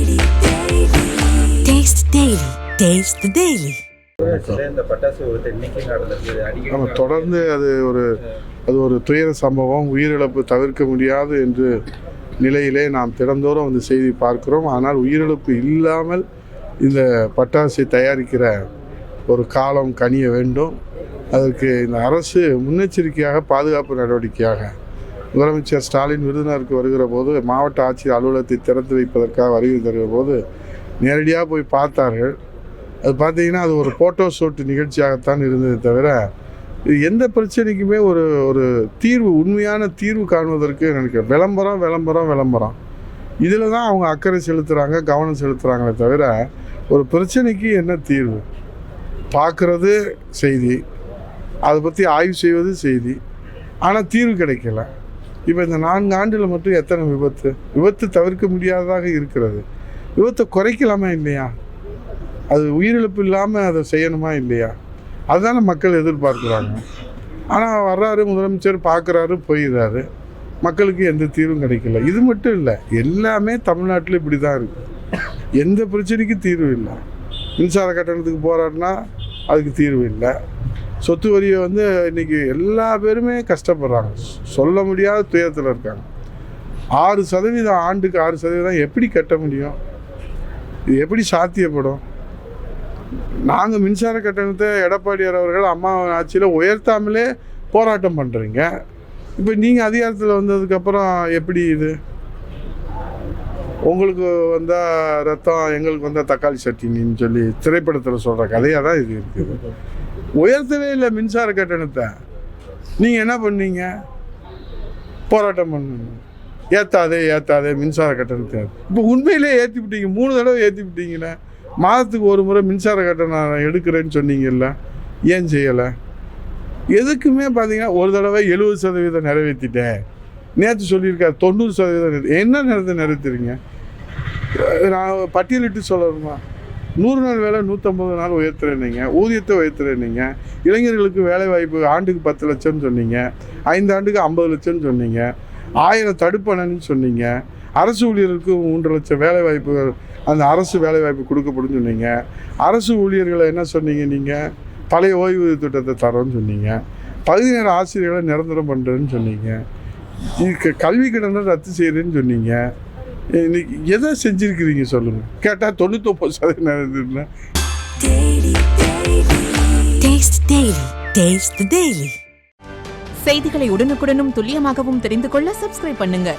Taste Daily. Taste the Daily. தொடர்ந்து அது ஒரு துயர சம்பவம், உயிரிழப்பு தவிர்க்க முடியாது என்று நிலையிலே நாம் தினந்தோறும் வந்து செய்தி பார்க்கிறோம். ஆனால் உயிரிழப்பு இல்லாமல் இந்த பட்டாசை தயாரிக்கிற ஒரு காலம் கனிய வேண்டும். அதற்கு இந்த அரசு முன்னெச்சரிக்கையாக பாதுகாப்பு நடவடிக்கையாக முதலமைச்சர் ஸ்டாலின் விருதுநகருக்கு வருகிற போது மாவட்ட ஆட்சியர் அலுவலகத்தை திறந்து வைப்பதற்காக வருகை தருகிற போது நேரடியாக போய் பார்த்தார்கள். அது பார்த்தீங்கன்னா அது ஒரு ஃபோட்டோ ஷூட் நிகழ்ச்சியாகத்தான் இருந்ததை தவிர எந்த பிரச்சனைக்குமே ஒரு தீர்வு, உண்மையான தீர்வு காணுவதற்கு எனக்கு விளம்பரம் இதில் தான் அவங்க அக்கறை செலுத்துகிறாங்க, கவனம் செலுத்துகிறாங்களே தவிர ஒரு பிரச்சனைக்கு என்ன தீர்வு பார்க்குறது செய்தி, அதை பற்றி ஆய்வு செய்வது செய்தி, ஆனால் தீர்வு கிடைக்கல. இப்போ இந்த 4 ஆண்டில் மட்டும் எத்தனை விபத்து தவிர்க்க முடியாததாக இருக்கிறது. விபத்தை குறைக்கலாமா இல்லையா? அது உயிரிழப்பு இல்லாமல் அதை செய்யணுமா இல்லையா? அதுதானே மக்கள் எதிர்பார்க்குறாங்க. ஆனால் வர்றாரு முதலமைச்சர், பார்க்குறாரு, போயிடுறாரு. மக்களுக்கு எந்த தீர்வும் கிடைக்கல. இது மட்டும் இல்லை, எல்லாமே தமிழ்நாட்டில் இப்படி தான் இருக்குது. எந்த பிரச்சனைக்கும் தீர்வு இல்லை. மின்சார கட்டணத்துக்கு போராடினா அதுக்கு தீர்வு இல்லை. சொத்து வரியை இன்றைக்கி எல்லா பேருமே கஷ்டப்படுறாங்க, சொல்ல முடியாத துயரத்தில் இருக்காங்க. 6% ஆண்டுக்கு 6% எப்படி கட்ட முடியும்? இது எப்படி சாத்தியப்படும்? நாங்கள் மின்சார கட்டணத்தை எடப்பாடியார் அவர்கள் அம்மா ஆட்சியில் உயர்த்தாமலே போராட்டம் பண்ணுறீங்க. இப்போ நீங்கள் அதிகாரத்தில் வந்ததுக்கப்புறம் எப்படி இது? உங்களுக்கு வந்தால் ரத்தம், எங்களுக்கு வந்தால் தக்காளி சட்னின்னு சொல்லி திரைப்படத்தில் சொல்கிற கதையாக தான் இது இருக்குது. உயர்த்தவே இல்லை மின்சார கட்டணத்தை. நீங்கள் என்ன பண்ணீங்க? போராட்டம் பண்ணுங்க, ஏற்றாதே மின்சார கட்டணத்தை. இப்போ உண்மையிலே ஏற்றி விட்டீங்க, 3 தடவை ஏற்றி விட்டீங்களே. மாதத்துக்கு ஒரு முறை மின்சார கட்டணம் எடுக்கிறேன்னு சொன்னீங்கல்ல, ஏன் செய்யலை? எதுக்குமே பார்த்தீங்கன்னா ஒரு தடவை 70% நிறைவேற்றிட்டேன், நேற்று சொல்லியிருக்காரு 90% என்ன நேரத்தை நிறைவேற்றுறீங்க? நான் பட்டியலிட்டு சொல்லணுமா? 100 நாள் வேலை 150 நாள் உயர்த்துறேன்னீங்க, ஊதியத்தை உயர்த்துறேன்னீங்க, இளைஞர்களுக்கு வேலை வாய்ப்பு ஆண்டுக்கு 10 லட்சம்னு சொன்னீங்க, 5 ஆண்டுக்கு 50 லட்சம்னு சொன்னீங்க, 1000 தடுப்பணைன்னு சொன்னீங்க, அரசு ஊழியர்களுக்கு 3 லட்சம் வேலை வாய்ப்புகள், அந்த அரசு வேலை வாய்ப்பு கொடுக்கப்படும் சொன்னீங்க. அரசு ஊழியர்களை என்ன சொன்னீங்க? நீங்கள் பழைய ஓய்வூதிய திட்டத்தை தரோன்னு சொன்னீங்க, பகுதி நேர ஆசிரியர்களை நிரந்தரம் பண்ணுறேன்னு சொன்னீங்க, கல்வி கடனை ரத்து செய்கிறேன்னு சொன்னீங்க. இன்னைக்கு எதை செஞ்சுருக்கிறீங்க சொல்லுங்கள்? கேட்டால் 99% Taste the Daily. செய்திகளை உடனுக்குடனும் துல்லியமாகவும் தெரிந்து கொள்ள சப்ஸ்கிரைப் பண்ணுங்க.